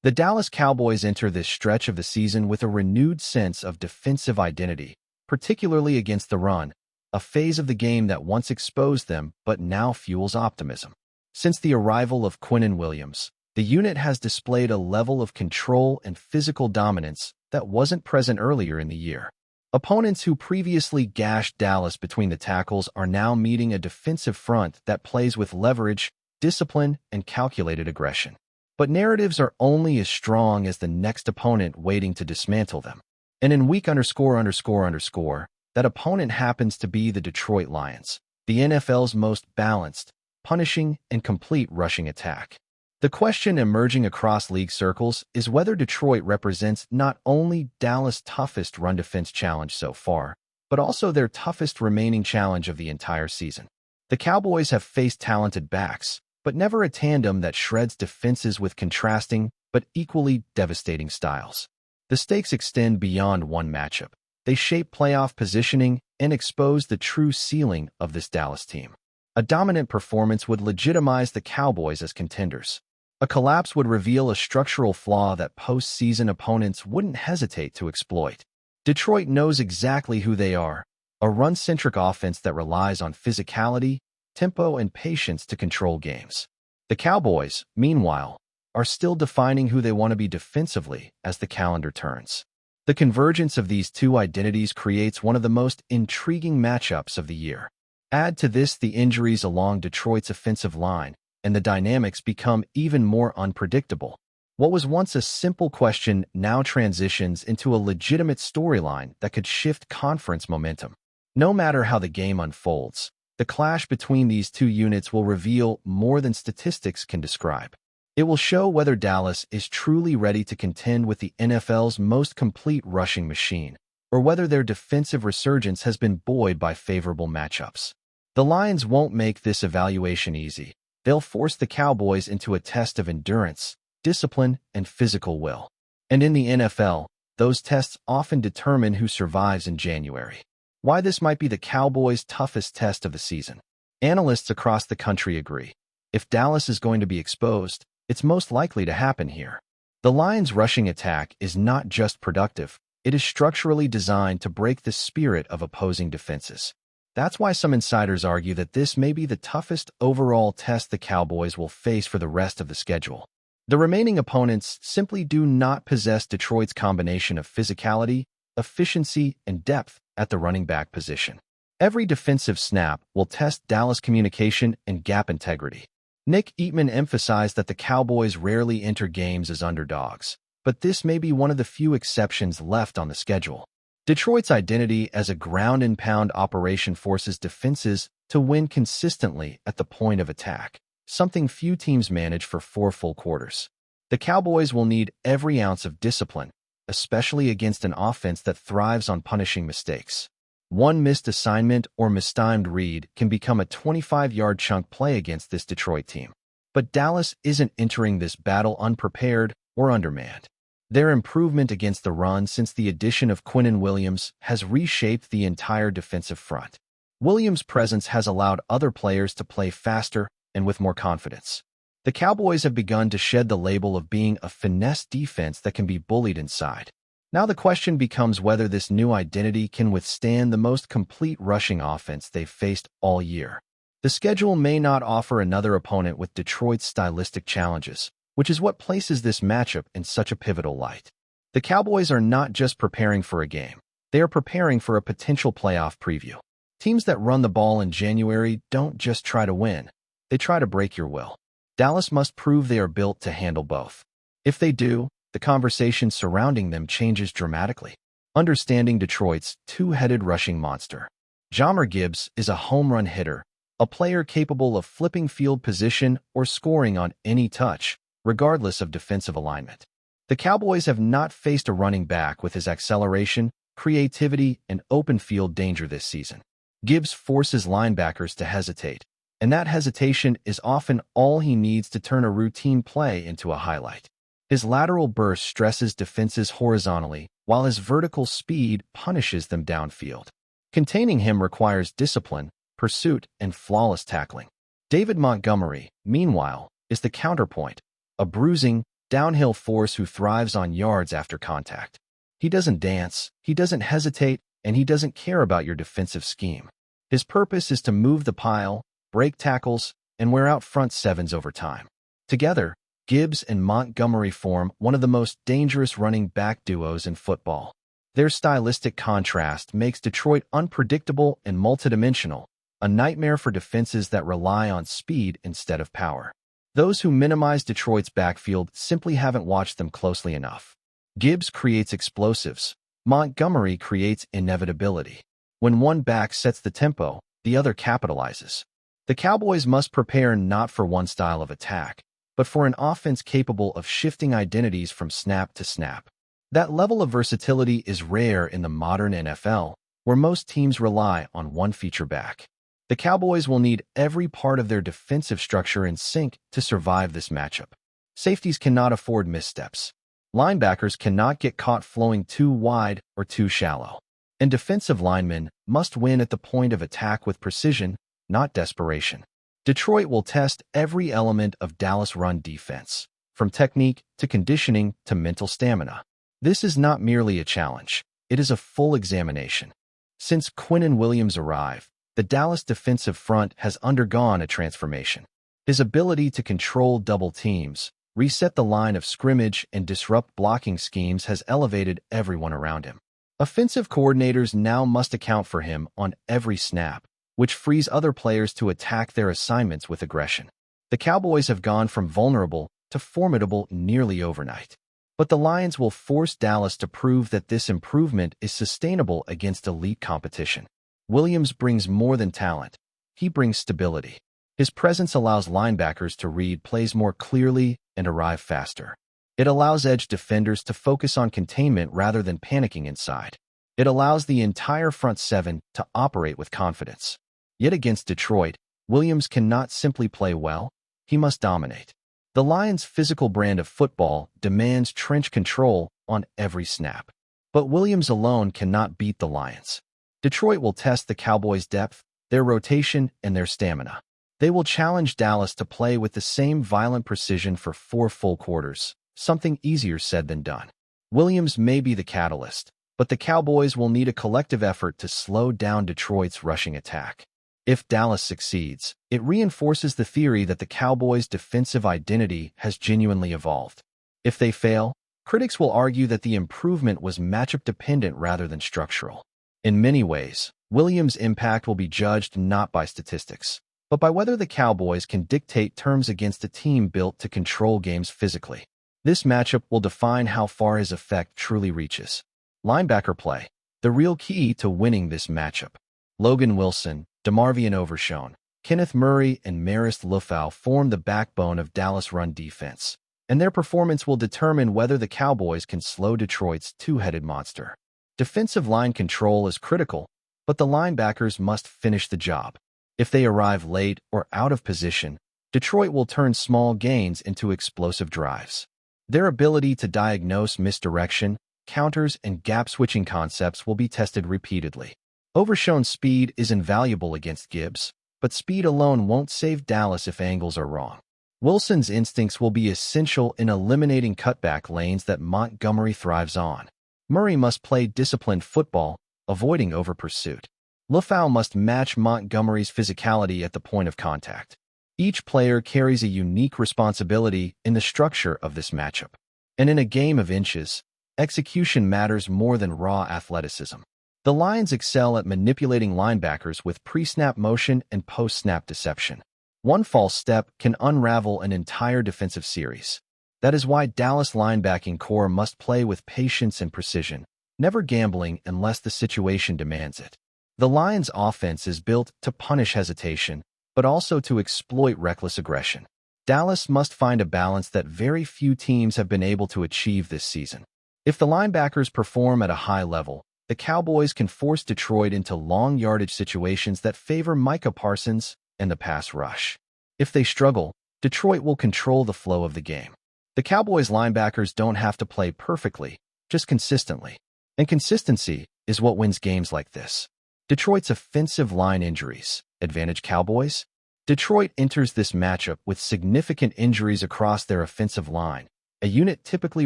The Dallas Cowboys enter this stretch of the season with a renewed sense of defensive identity, particularly against the run, a phase of the game that once exposed them but now fuels optimism. Since the arrival of Quinnen Williams, the unit has displayed a level of control and physical dominance that wasn't present earlier in the year. Opponents who previously gashed Dallas between the tackles are now meeting a defensive front that plays with leverage, discipline, and calculated aggression. But narratives are only as strong as the next opponent waiting to dismantle them. And in week ____, that opponent happens to be the Detroit Lions, the NFL's most balanced, punishing, and complete rushing attack. The question emerging across league circles is whether Detroit represents not only Dallas' toughest run defense challenge so far, but also their toughest remaining challenge of the entire season. The Cowboys have faced talented backs, but never a tandem that shreds defenses with contrasting but equally devastating styles. The stakes extend beyond one matchup. They shape playoff positioning and expose the true ceiling of this Dallas team. A dominant performance would legitimize the Cowboys as contenders. A collapse would reveal a structural flaw that postseason opponents wouldn't hesitate to exploit. Detroit knows exactly who they are, a run-centric offense that relies on physicality, tempo, and patience to control games. The Cowboys, meanwhile, are still defining who they want to be defensively as the calendar turns. The convergence of these two identities creates one of the most intriguing matchups of the year. Add to this the injuries along Detroit's offensive line, and the dynamics become even more unpredictable. What was once a simple question now transitions into a legitimate storyline that could shift conference momentum. No matter how the game unfolds, the clash between these two units will reveal more than statistics can describe. It will show whether Dallas is truly ready to contend with the NFL's most complete rushing machine, or whether their defensive resurgence has been buoyed by favorable matchups. The Lions won't make this evaluation easy. They'll force the Cowboys into a test of endurance, discipline, and physical will. And in the NFL, those tests often determine who survives in January. Why this might be the Cowboys' toughest test of the season. Analysts across the country agree. If Dallas is going to be exposed, it's most likely to happen here. The Lions' rushing attack is not just productive, it is structurally designed to break the spirit of opposing defenses. That's why some insiders argue that this may be the toughest overall test the Cowboys will face for the rest of the schedule. The remaining opponents simply do not possess Detroit's combination of physicality, efficiency, and depth at the running back position. Every defensive snap will test Dallas' communication and gap integrity. Nick Eatman emphasized that the Cowboys rarely enter games as underdogs, but this may be one of the few exceptions left on the schedule. Detroit's identity as a ground-and-pound operation forces defenses to win consistently at the point of attack, something few teams manage for 4 full quarters. The Cowboys will need every ounce of discipline, especially against an offense that thrives on punishing mistakes. One missed assignment or mistimed read can become a 25-yard chunk play against this Detroit team. But Dallas isn't entering this battle unprepared or undermanned. Their improvement against the run since the addition of Quinnen Williams has reshaped the entire defensive front. Williams' presence has allowed other players to play faster and with more confidence. The Cowboys have begun to shed the label of being a finesse defense that can be bullied inside. Now the question becomes whether this new identity can withstand the most complete rushing offense they've faced all year. The schedule may not offer another opponent with Detroit's stylistic challenges, which is what places this matchup in such a pivotal light. The Cowboys are not just preparing for a game. They are preparing for a potential playoff preview. Teams that run the ball in January don't just try to win. They try to break your will. Dallas must prove they are built to handle both. If they do, the conversation surrounding them changes dramatically. Understanding Detroit's two-headed rushing monster. Jahmyr Gibbs is a home run hitter, a player capable of flipping field position or scoring on any touch, regardless of defensive alignment. The Cowboys have not faced a running back with his acceleration, creativity, and open field danger this season. Gibbs forces linebackers to hesitate, and that hesitation is often all he needs to turn a routine play into a highlight. His lateral burst stresses defenses horizontally, while his vertical speed punishes them downfield. Containing him requires discipline, pursuit, and flawless tackling. David Montgomery, meanwhile, is the counterpoint, a bruising, downhill force who thrives on yards after contact. He doesn't dance, he doesn't hesitate, and he doesn't care about your defensive scheme. His purpose is to move the pile, break tackles, and wear out front sevens over time. Together, Gibbs and Montgomery form one of the most dangerous running back duos in football. Their stylistic contrast makes Detroit unpredictable and multidimensional, a nightmare for defenses that rely on speed instead of power. Those who minimize Detroit's backfield simply haven't watched them closely enough. Gibbs creates explosives. Montgomery creates inevitability. When one back sets the tempo, the other capitalizes. The Cowboys must prepare not for one style of attack, but for an offense capable of shifting identities from snap to snap. That level of versatility is rare in the modern NFL, where most teams rely on one feature back. The Cowboys will need every part of their defensive structure in sync to survive this matchup. Safeties cannot afford missteps. Linebackers cannot get caught flowing too wide or too shallow. And defensive linemen must win at the point of attack with precision, not desperation. Detroit will test every element of Dallas' run defense, from technique to conditioning to mental stamina. This is not merely a challenge, it is a full examination. Since Quinnen Williams arrived, the Dallas defensive front has undergone a transformation. His ability to control double teams, reset the line of scrimmage, and disrupt blocking schemes has elevated everyone around him. Offensive coordinators now must account for him on every snap, which frees other players to attack their assignments with aggression. The Cowboys have gone from vulnerable to formidable nearly overnight. But the Lions will force Dallas to prove that this improvement is sustainable against elite competition. Williams brings more than talent. He brings stability. His presence allows linebackers to read plays more clearly and arrive faster. It allows edge defenders to focus on containment rather than panicking inside. It allows the entire front seven to operate with confidence. Yet against Detroit, Williams cannot simply play well, he must dominate. The Lions' physical brand of football demands trench control on every snap. But Williams alone cannot beat the Lions. Detroit will test the Cowboys' depth, their rotation, and their stamina. They will challenge Dallas to play with the same violent precision for 4 full quarters, something easier said than done. Williams may be the catalyst, but the Cowboys will need a collective effort to slow down Detroit's rushing attack. If Dallas succeeds, it reinforces the theory that the Cowboys' defensive identity has genuinely evolved. If they fail, critics will argue that the improvement was matchup-dependent rather than structural. In many ways, Williams' impact will be judged not by statistics, but by whether the Cowboys can dictate terms against a team built to control games physically. This matchup will define how far his effect truly reaches. Linebacker play, the real key to winning this matchup. Logan Wilson, DeMarvion Overshown, Kenneth Murray, and Marist Liufau form the backbone of Dallas' run defense, and their performance will determine whether the Cowboys can slow Detroit's two-headed monster. Defensive line control is critical, but the linebackers must finish the job. If they arrive late or out of position, Detroit will turn small gains into explosive drives. Their ability to diagnose misdirection, counters, and gap-switching concepts will be tested repeatedly. Overshown speed is invaluable against Gibbs, but speed alone won't save Dallas if angles are wrong. Wilson's instincts will be essential in eliminating cutback lanes that Montgomery thrives on. Murray must play disciplined football, avoiding over-pursuit. Liufau must match Montgomery's physicality at the point of contact. Each player carries a unique responsibility in the structure of this matchup. And in a game of inches, execution matters more than raw athleticism. The Lions excel at manipulating linebackers with pre-snap motion and post-snap deception. One false step can unravel an entire defensive series. That is why Dallas' linebacking core must play with patience and precision, never gambling unless the situation demands it. The Lions' offense is built to punish hesitation, but also to exploit reckless aggression. Dallas must find a balance that very few teams have been able to achieve this season. If the linebackers perform at a high level, the Cowboys can force Detroit into long yardage situations that favor Micah Parsons and the pass rush. If they struggle, Detroit will control the flow of the game. The Cowboys' linebackers don't have to play perfectly, just consistently. And consistency is what wins games like this. Detroit's offensive line injuries. Advantage Cowboys? Detroit enters this matchup with significant injuries across their offensive line, a unit typically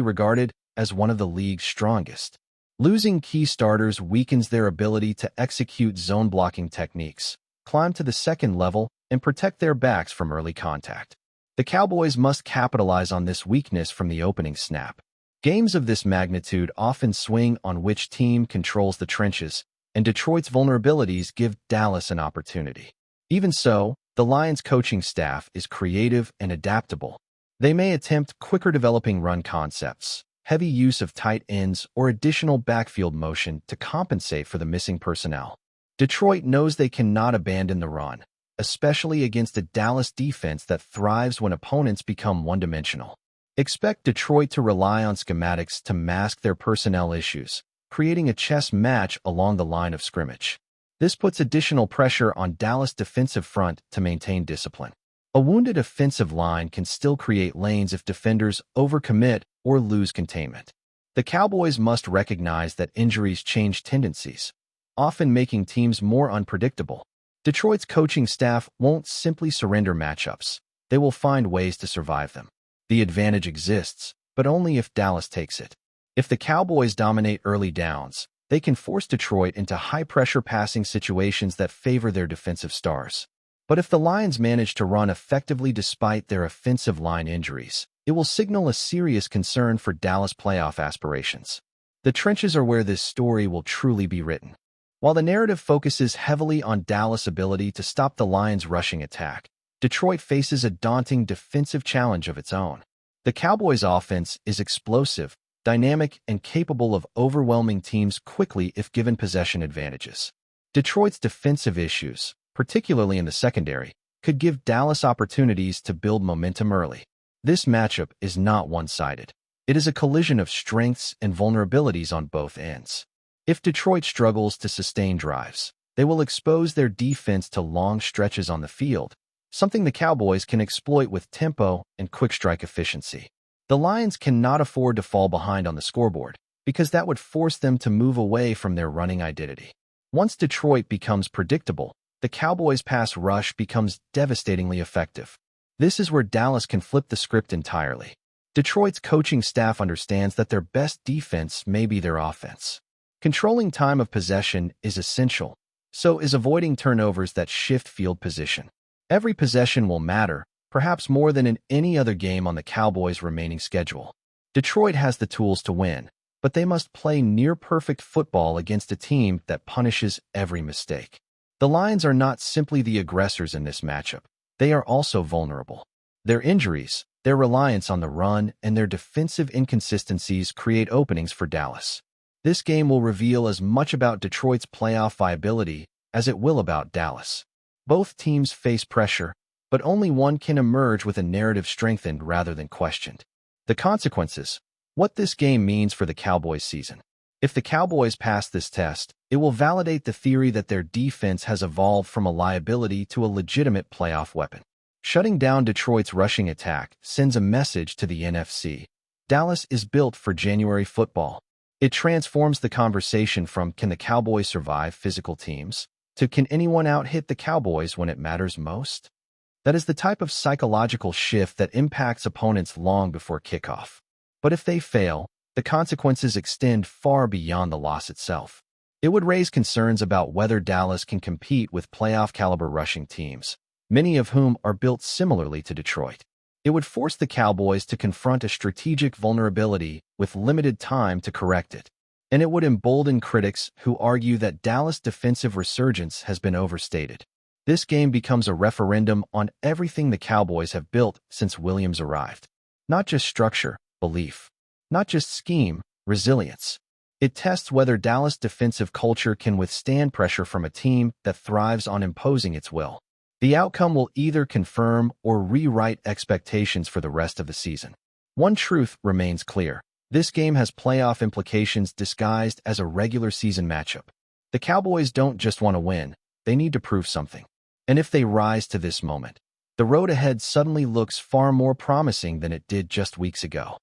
regarded as one of the league's strongest. Losing key starters weakens their ability to execute zone-blocking techniques, climb to the second level, and protect their backs from early contact. The Cowboys must capitalize on this weakness from the opening snap. Games of this magnitude often swing on which team controls the trenches, and Detroit's vulnerabilities give Dallas an opportunity. Even so, the Lions' coaching staff is creative and adaptable. They may attempt quicker developing run concepts, heavy use of tight ends, or additional backfield motion to compensate for the missing personnel. Detroit knows they cannot abandon the run, especially against a Dallas defense that thrives when opponents become one-dimensional. Expect Detroit to rely on schematics to mask their personnel issues, creating a chess match along the line of scrimmage. This puts additional pressure on Dallas' defensive front to maintain discipline. A wounded offensive line can still create lanes if defenders overcommit or lose containment. The Cowboys must recognize that injuries change tendencies, often making teams more unpredictable. Detroit's coaching staff won't simply surrender matchups. They will find ways to survive them. The advantage exists, but only if Dallas takes it. If the Cowboys dominate early downs, they can force Detroit into high-pressure passing situations that favor their defensive stars. But if the Lions manage to run effectively despite their offensive line injuries, it will signal a serious concern for Dallas playoff aspirations. The trenches are where this story will truly be written. While the narrative focuses heavily on Dallas' ability to stop the Lions' rushing attack, Detroit faces a daunting defensive challenge of its own. The Cowboys' offense is explosive, dynamic, and capable of overwhelming teams quickly if given possession advantages. Detroit's defensive issues, particularly in the secondary, could give Dallas opportunities to build momentum early. This matchup is not one-sided. It is a collision of strengths and vulnerabilities on both ends. If Detroit struggles to sustain drives, they will expose their defense to long stretches on the field, something the Cowboys can exploit with tempo and quick-strike efficiency. The Lions cannot afford to fall behind on the scoreboard, because that would force them to move away from their running identity. Once Detroit becomes predictable, the Cowboys' pass rush becomes devastatingly effective. This is where Dallas can flip the script entirely. Detroit's coaching staff understands that their best defense may be their offense. Controlling time of possession is essential, so is avoiding turnovers that shift field position. Every possession will matter, perhaps more than in any other game on the Cowboys' remaining schedule. Detroit has the tools to win, but they must play near-perfect football against a team that punishes every mistake. The Lions are not simply the aggressors in this matchup. They are also vulnerable. Their injuries, their reliance on the run, and their defensive inconsistencies create openings for Dallas. This game will reveal as much about Detroit's playoff viability as it will about Dallas. Both teams face pressure, but only one can emerge with a narrative strengthened rather than questioned. The consequences: what this game means for the Cowboys season. If the Cowboys pass this test, it will validate the theory that their defense has evolved from a liability to a legitimate playoff weapon. Shutting down Detroit's rushing attack sends a message to the NFC. Dallas is built for January football. It transforms the conversation from "can the Cowboys survive physical teams?" to "can anyone out-hit the Cowboys when it matters most?" That is the type of psychological shift that impacts opponents long before kickoff. But if they fail, the consequences extend far beyond the loss itself. It would raise concerns about whether Dallas can compete with playoff-caliber rushing teams, many of whom are built similarly to Detroit. It would force the Cowboys to confront a strategic vulnerability with limited time to correct it. And it would embolden critics who argue that Dallas' defensive resurgence has been overstated. This game becomes a referendum on everything the Cowboys have built since Williams arrived. Not just structure, belief. Not just scheme, resilience. It tests whether Dallas' defensive culture can withstand pressure from a team that thrives on imposing its will. The outcome will either confirm or rewrite expectations for the rest of the season. One truth remains clear. This game has playoff implications disguised as a regular season matchup. The Cowboys don't just want to win, they need to prove something. And if they rise to this moment, the road ahead suddenly looks far more promising than it did just weeks ago.